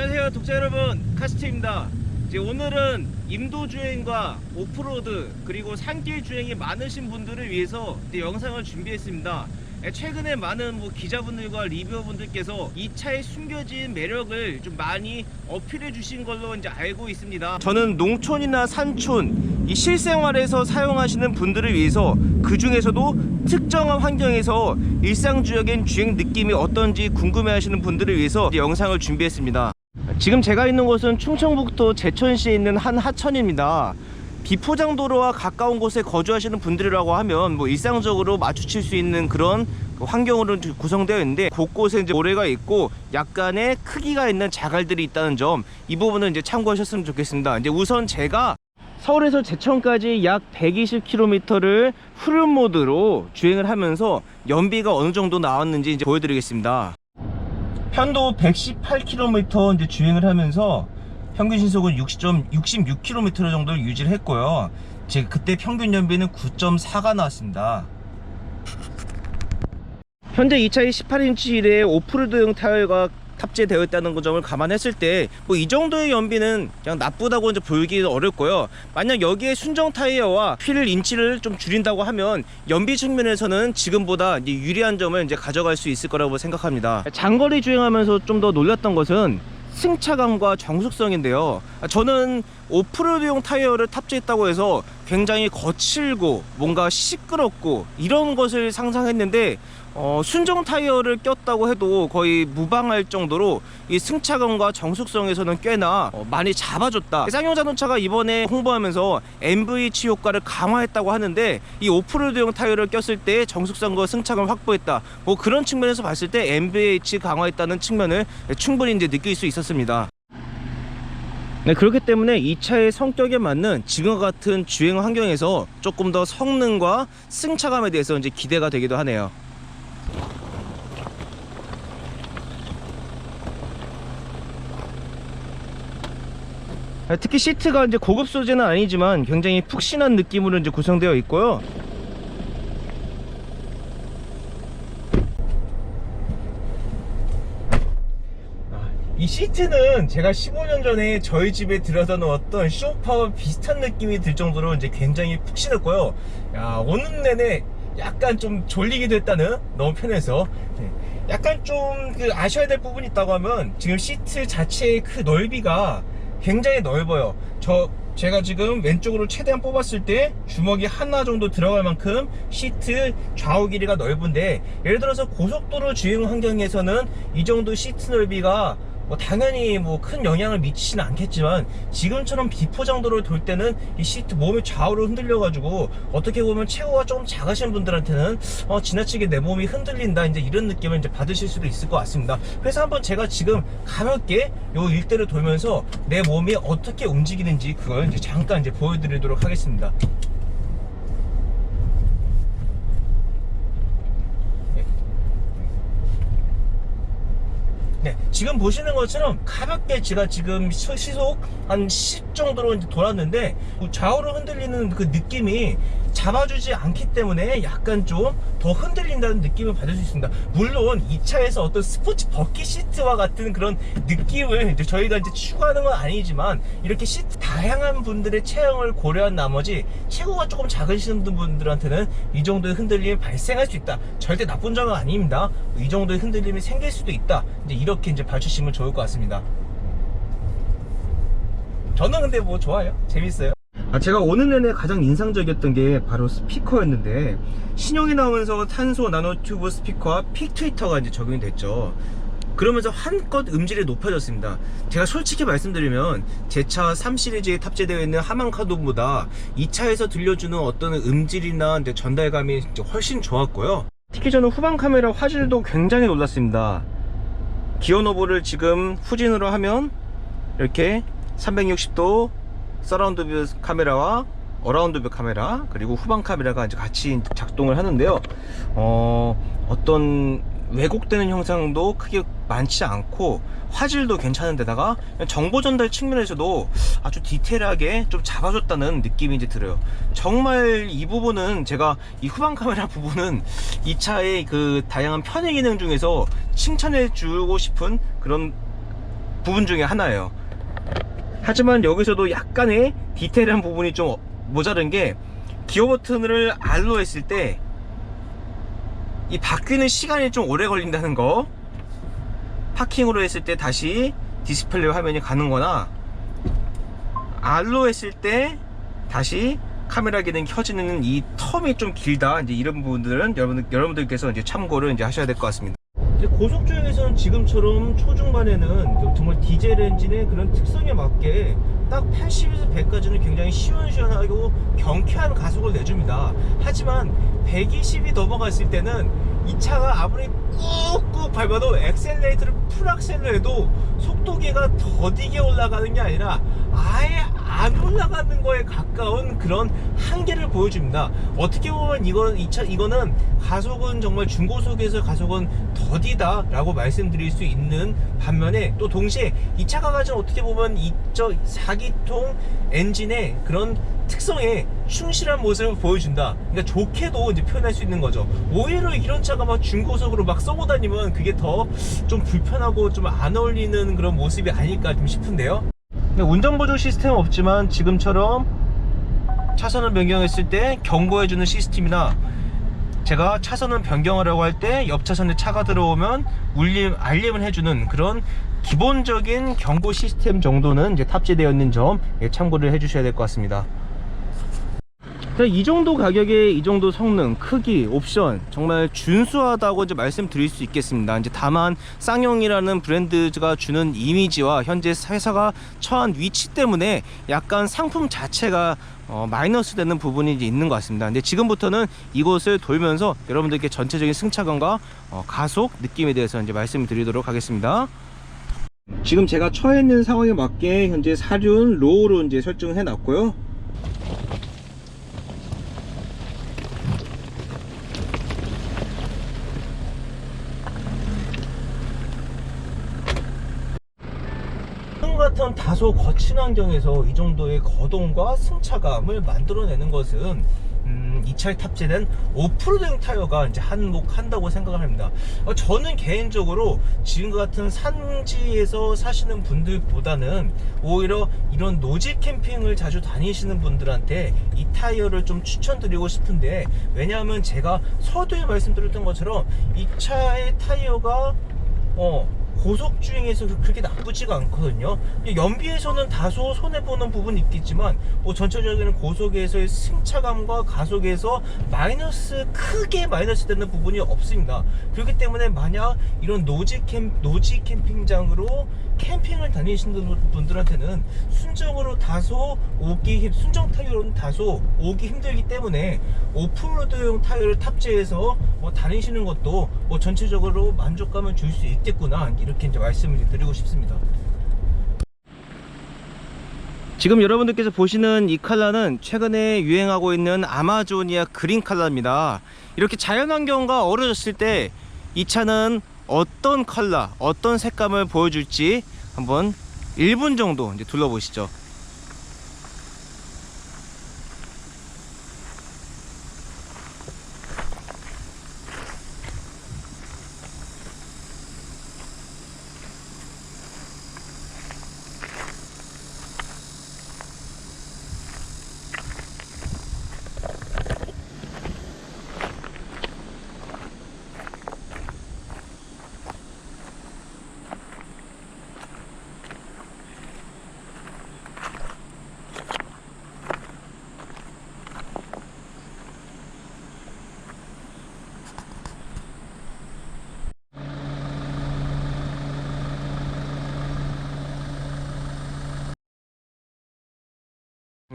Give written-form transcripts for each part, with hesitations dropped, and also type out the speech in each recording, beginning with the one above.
안녕하세요 독자 여러분, 카스트입니다. 오늘은 임도 주행과 오프로드 그리고 산길 주행이 많으신 분들을 위해서 영상을 준비했습니다. 최근에 많은 기자분들과 리뷰어분들께서 이 차의 숨겨진 매력을 좀 많이 어필해 주신 걸로 이제 알고 있습니다. 저는 농촌이나 산촌, 이 실생활에서 사용하시는 분들을 위해서 그 중에서도 특정한 환경에서 일상주역인 주행 느낌이 어떤지 궁금해 하시는 분들을 위해서 영상을 준비했습니다. 지금 제가 있는 곳은 충청북도 제천시에 있는 한 하천입니다. 비포장도로와 가까운 곳에 거주하시는 분들이라고 하면 일상적으로 마주칠 수 있는 그런 환경으로 구성되어 있는데, 곳곳에 이제 모래가 있고 약간의 크기가 있는 자갈들이 있다는 점, 이 부분은 이제 참고하셨으면 좋겠습니다. 이제 우선 제가 서울에서 제천까지 약 120km를 후륜 모드로 주행을 하면서 연비가 어느 정도 나왔는지 이제 보여드리겠습니다. 편도 118km 이제 주행을 하면서 평균 시속은 66km 정도를 유지를 했고요. 제가 그때 평균 연비는 9.4가 나왔습니다. 현재 이 차에 18인치 휠에 오프로드용 타이어가 탑재되어 있다는 점을 감안했을 때 이 정도의 연비는 그냥 나쁘다고 이제 보기는 어렵고요. 만약 여기에 순정 타이어와 휠 인치를 좀 줄인다고 하면 연비 측면에서는 지금보다 이제 유리한 점을 이제 가져갈 수 있을 거라고 생각합니다. 장거리 주행하면서 좀 더 놀랐던 것은 승차감과 정숙성인데요. 저는 오프로드용 타이어를 탑재했다고 해서 굉장히 거칠고 뭔가 시끄럽고 이런 것을 상상했는데, 순정 타이어를 꼈다고 해도 거의 무방할 정도로 이 승차감과 정숙성에서는 꽤나 많이 잡아줬다. 쌍용 자동차가 이번에 홍보하면서 MVH 효과를 강화했다고 하는데, 이 오프로드용 타이어를 꼈을 때 정숙성과 승차감을 확보했다, 그런 측면에서 봤을 때 MVH 강화했다는 측면을 충분히 이제 느낄 수 있었습니다. 네, 그렇기 때문에 이 차의 성격에 맞는 지금과 같은 주행 환경에서 조금 더 성능과 승차감에 대해서 이제 기대가 되기도 하네요. 특히 시트가 이제 고급 소재는 아니지만 굉장히 푹신한 느낌으로 이제 구성되어 있고요. 이 시트는 제가 15년 전에 저희 집에 들여다 놓았던 소파와 비슷한 느낌이 들 정도로 이제 굉장히 푹신했고요. 오는 내내 약간 좀 졸리기도 했다는, 너무 편해서. 약간 좀 아셔야 될 부분이 있다고 하면, 지금 시트 자체의 그 넓이가 굉장히 넓어요. 제가 지금 왼쪽으로 최대한 뽑았을 때 주먹이 하나 정도 들어갈 만큼 시트 좌우 길이가 넓은데, 예를 들어서 고속도로 주행 환경에서는 이 정도 시트 넓이가 당연히 큰 영향을 미치지는 않겠지만, 지금처럼 비포장도로를 돌 때는 이 시트 몸이 좌우로 흔들려 가지고 어떻게 보면 체구가 좀 작으신 분들한테는 지나치게 내 몸이 흔들린다, 이제 이런 느낌을 이제 받으실 수도 있을 것 같습니다. 그래서 한번 제가 지금 가볍게 요 일대를 돌면서 내 몸이 어떻게 움직이는지 그걸 이제 잠깐 이제 보여드리도록 하겠습니다. 네, 지금 보시는 것처럼 가볍게 제가 지금 시속 한 10 정도로 이제 돌았는데, 좌우로 흔들리는 그 느낌이 잡아주지 않기 때문에 약간 좀 더 흔들린다는 느낌을 받을 수 있습니다. 물론 이 차에서 어떤 스포츠 버킷 시트와 같은 그런 느낌을 이제 저희가 이제 추구하는 건 아니지만, 이렇게 시트 다양한 분들의 체형을 고려한 나머지 체구가 조금 작으신 분들한테는 이 정도의 흔들림이 발생할 수 있다. 절대 나쁜 점은 아닙니다. 이 정도의 흔들림이 생길 수도 있다. 이제 이렇게 이제 봐주시면 좋을 것 같습니다. 저는 근데 좋아요. 재밌어요. 제가 오는 내내 가장 인상적이었던 게 바로 스피커였는데, 신형이 나오면서 탄소 나노튜브 스피커와 픽 트위터가 이제 적용이 됐죠. 그러면서 한껏 음질이 높아졌습니다. 제가 솔직히 말씀드리면 제 차 3 시리즈에 탑재되어 있는 하만카돈보다 이 차에서 들려주는 어떤 음질이나 이제 전달감이 이제 훨씬 좋았고요. 특히 저는 후방 카메라 화질도 굉장히 놀랐습니다. 기어 노브를 지금 후진으로 하면 이렇게 360도 서라운드 뷰 카메라와 어라운드 뷰 카메라, 그리고 후방 카메라가 이제 같이 작동을 하는데요. 어떤 왜곡되는 형상도 크게 많지 않고 화질도 괜찮은 데다가 정보 전달 측면에서도 아주 디테일하게 좀 잡아줬다는 느낌이 이제 들어요. 정말 이 부분은, 제가 이 후방 카메라 부분은 이 차의 그 다양한 편의 기능 중에서 칭찬해 주고 싶은 그런 부분 중에 하나예요. 하지만 여기서도 약간의 디테일한 부분이 좀 모자른 게, 기어 버튼을 R로 했을 때 이 바뀌는 시간이 좀 오래 걸린다는 거, 파킹으로 했을 때 다시 디스플레이 화면이 가는 거나, R로 했을 때 다시 카메라 기능 켜지는 이 텀이 좀 길다, 이제 이런 부분들은 여러분들께서 이제 참고를 이제 하셔야 될 것 같습니다. 고속 주행에서는 지금처럼 초중반에는 정말 디젤 엔진의 그런 특성에 맞게 딱 80에서 100까지는 굉장히 시원시원하고 경쾌한 가속을 내줍니다. 하지만 120이 넘어갔을 때는 이 차가 아무리 꾹꾹 밟아도 엑셀레이터를 풀악셀로 해도 속도계가 더디게 올라가는 게 아니라 아예 안 올라가는 거에 가까운 그런 한계를 보여줍니다. 어떻게 보면 이거는 가속은 정말 중고속에서 가속은 더디다 라고 말씀드릴 수 있는 반면에, 또 동시에 이 차가 가진 어떻게 보면 2.4기통 엔진의 그런 특성에 충실한 모습을 보여준다. 그러니까 좋게도 이제 표현할 수 있는 거죠. 오히려 이런 차가 막 중고속으로 막 쏘고 다니면 그게 더 좀 불편하고 좀 안 어울리는 그런 모습이 아닐까 좀 싶은데요. 운전보조 시스템 없지만 지금처럼 차선을 변경했을 때 경고해주는 시스템이나, 제가 차선을 변경하려고 할 때 옆 차선에 차가 들어오면 알림을 해주는 그런 기본적인 경고 시스템 정도는 이제 탑재되어 있는 점 참고를 해주셔야 될 것 같습니다. 이 정도 가격에 이 정도 성능, 크기, 옵션 정말 준수하다고 이제 말씀드릴 수 있겠습니다. 이제 다만 쌍용이라는 브랜드가 주는 이미지와 현재 회사가 처한 위치 때문에 약간 상품 자체가 마이너스 되는 부분이 이제 있는 것 같습니다. 근데 지금부터는 이곳을 돌면서 여러분들께 전체적인 승차감과 가속 느낌에 대해서 이제 말씀을 드리도록 하겠습니다. 지금 제가 처해 있는 상황에 맞게 현재 사륜 로우로 이제 설정을 해 놨고요. 같은 다소 거친 환경에서 이 정도의 거동과 승차감을 만들어내는 것은 이 차에 탑재된 오프로딩 타이어가 이제 한몫한다고 생각을 합니다. 저는 개인적으로 지금과 같은 산지에서 사시는 분들보다는 오히려 이런 노지 캠핑을 자주 다니시는 분들한테 이 타이어를 좀 추천드리고 싶은데, 왜냐하면 제가 서두에 말씀드렸던 것처럼 이 차의 타이어가 고속주행에서 그렇게 나쁘지가 않거든요. 연비에서는 다소 손해보는 부분이 있겠지만 전체적인 고속에서의 승차감과 가속에서 크게 마이너스 되는 부분이 없습니다. 그렇기 때문에 만약 이런 노지 캠핑장으로 캠핑을 다니시는 분들한테는 순정 타이어로는 다소 오기 힘들기 때문에 오프로드용 타이어를 탑재해서 다니시는 것도 전체적으로 만족감을 줄 수 있겠구나, 이렇게 이제 말씀을 드리고 싶습니다. 지금 여러분들께서 보시는 이 컬러는 최근에 유행하고 있는 아마조니아 그린 컬러입니다. 이렇게 자연환경과 어우러졌을 때 이 차는 어떤 컬러, 어떤 색감을 보여줄지 한번 1분 정도 이제 둘러보시죠.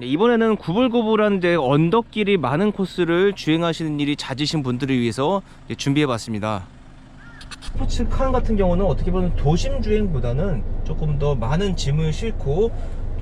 이번에는 구불구불한 언덕길이 많은 코스를 주행하시는 일이 잦으신 분들을 위해서 준비해 봤습니다. 스포츠카 같은 경우는 어떻게 보면 도심 주행보다는 조금 더 많은 짐을 싣고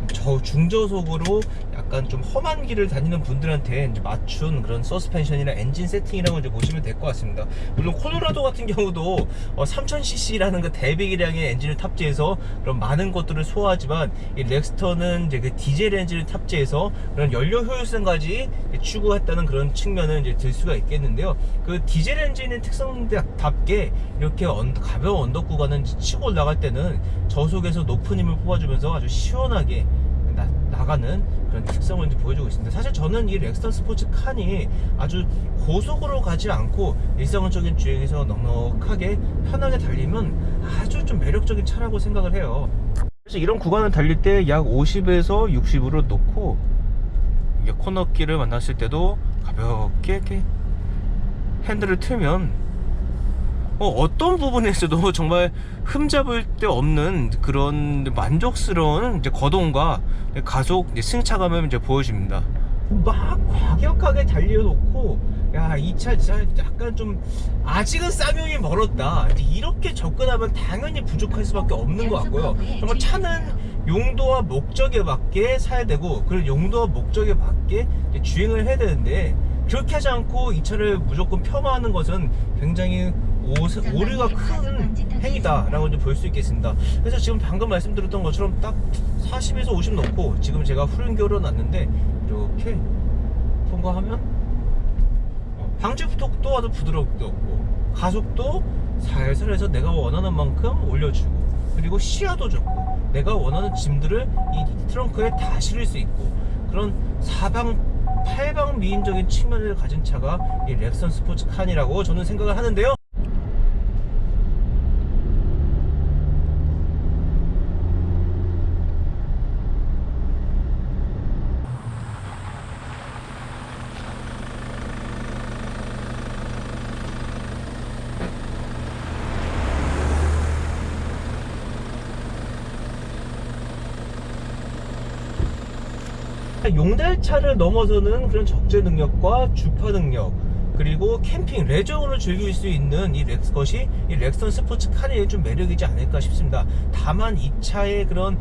중저속으로 약간 좀 험한 길을 다니는 분들한테 이제 맞춘 그런 서스펜션이나 엔진 세팅이라고 이제 보시면 될 것 같습니다. 물론 콜로라도 같은 경우도 3000cc라는 그 대배기량의 엔진을 탑재해서 그런 많은 것들을 소화하지만, 이 렉스턴은 이제 그 디젤 엔진을 탑재해서 그런 연료 효율성까지 추구했다는 그런 측면을 이제 들 수가 있겠는데요. 그 디젤 엔진의 특성답게 이렇게 가벼운 언덕 구간을 치고 올라갈 때는 저속에서 높은 힘을 뽑아주면서 아주 시원하게 나가는 그런 특성을 이제 보여주고 있습니다. 사실 저는 이 렉스턴 스포츠 칸이 아주 고속으로 가지 않고 일상적인 주행에서 넉넉하게 편하게 달리면 아주 좀 매력적인 차라고 생각을 해요. 그래서 이런 구간을 달릴 때 약 50에서 60으로 놓고, 이게 코너길을 만났을 때도 가볍게 이렇게 핸들을 틀면 어떤 부분에서도 정말 흠잡을 데 없는 그런 만족스러운 이제 거동과 가속 승차감을 이제 보여줍니다. 막 과격하게 달려놓고, 야, 이 차 진짜 약간 좀 아직은 쌍용이 멀었다, 이렇게 접근하면 당연히 부족할 수밖에 없는 것 같고요. 정말 차는 용도와 목적에 맞게 사야 되고, 그리고 용도와 목적에 맞게 주행을 해야 되는데, 그렇게 하지 않고 이 차를 무조건 폄하하는 것은 굉장히 오류가 큰 행위다 라고 볼 수 있겠습니다. 그래서 지금 방금 말씀드렸던 것처럼 딱 40에서 50 넣고, 지금 제가 후륜교로 놨는데 이렇게 통과하면 방지턱도 아주 부드럽게 없고, 가속도 살살 해서 내가 원하는 만큼 올려주고, 그리고 시야도 좋고, 내가 원하는 짐들을 이 트렁크에 다 실을 수 있고, 그런 팔방 미인적인 측면을 가진 차가 이 렉스턴 스포츠 칸이라고 저는 생각을 하는데요. 용달차를 넘어서는 그런 적재 능력과 주파 능력, 그리고 캠핑, 레저를 즐길 수 있는 것이 이 렉스턴 스포츠 칸의 좀 매력이지 않을까 싶습니다. 다만 이 차의 그런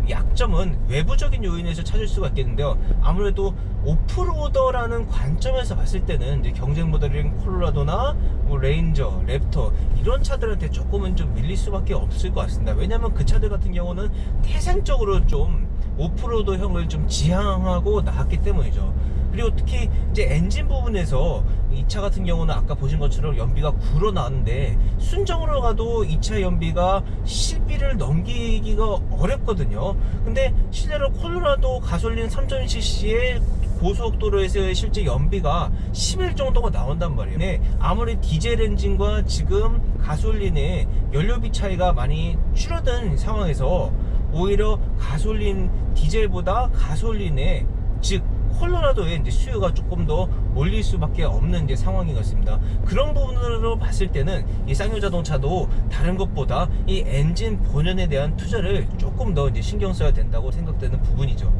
약점은 외부적인 요인에서 찾을 수가 있겠는데요. 아무래도 오프로더라는 관점에서 봤을 때는 이제 경쟁 모델인 콜로라도나 뭐 레인저, 랩터 이런 차들한테 조금은 좀 밀릴 수밖에 없을 것 같습니다. 왜냐하면 그 차들 같은 경우는 태생적으로 좀 오프로더형을 좀 지향하고 나왔기 때문이죠. 그리고 특히 이제 엔진 부분에서 이 차 같은 경우는 아까 보신 것처럼 연비가 9로 나왔는데, 순정으로 가도 이 차 연비가 11을 넘기기가 어렵거든요. 근데 실제로 콜로라도 가솔린 3000cc의 고속도로에서의 실제 연비가 11 정도가 나온단 말이에요. 네, 아무리 디젤 엔진과 지금 가솔린의 연료비 차이가 많이 줄어든 상황에서 오히려 가솔린 디젤보다 가솔린의, 즉 콜로라도의 이제 수요가 조금 더 몰릴 수밖에 없는 이제 상황인 것 같습니다. 그런 부분으로 봤을 때는 이 쌍용 자동차도 다른 것보다 이 엔진 본연에 대한 투자를 조금 더 이제 신경 써야 된다고 생각되는 부분이죠.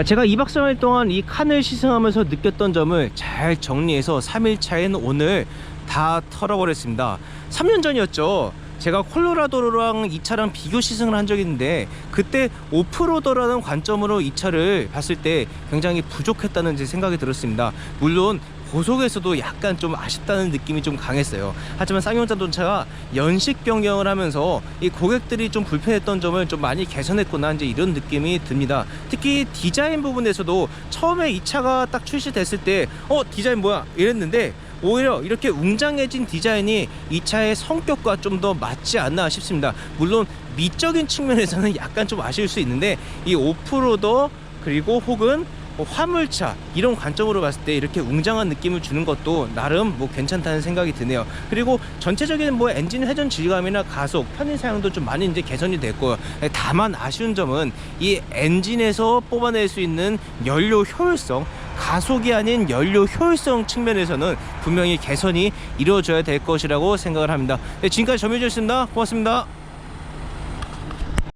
제가 2박 3일 동안 이 칸을 시승하면서 느꼈던 점을 잘 정리해서 3일차에는 오늘 다 털어버렸습니다. 3년 전이었죠. 제가 콜로라도랑 이 차랑 비교 시승을 한 적이 있는데, 그때 오프로더라는 관점으로 이 차를 봤을 때 굉장히 부족했다는 생각이 들었습니다. 물론 고속에서도 약간 좀 아쉽다는 느낌이 좀 강했어요. 하지만 쌍용 자동차가 연식 변경을 하면서 이 고객들이 좀 불편했던 점을 좀 많이 개선했구나, 이제 이런 느낌이 듭니다. 특히 디자인 부분에서도 처음에 이 차가 딱 출시됐을 때 디자인 뭐야 이랬는데, 오히려 이렇게 웅장해진 디자인이 이 차의 성격과 좀 더 맞지 않나 싶습니다. 물론 미적인 측면에서는 약간 좀 아쉬울 수 있는데, 이 오프로더 그리고 혹은 화물차 이런 관점으로 봤을 때 이렇게 웅장한 느낌을 주는 것도 나름 괜찮다는 생각이 드네요. 그리고 전체적인 엔진 회전 질감이나 가속, 편의 사용도 좀 많이 이제 개선이 됐고요. 다만 아쉬운 점은 이 엔진에서 뽑아낼 수 있는 연료 효율성, 가속이 아닌 연료 효율성 측면에서는 분명히 개선이 이루어져야 될 것이라고 생각을 합니다. 지금까지 점유주였습니다. 고맙습니다.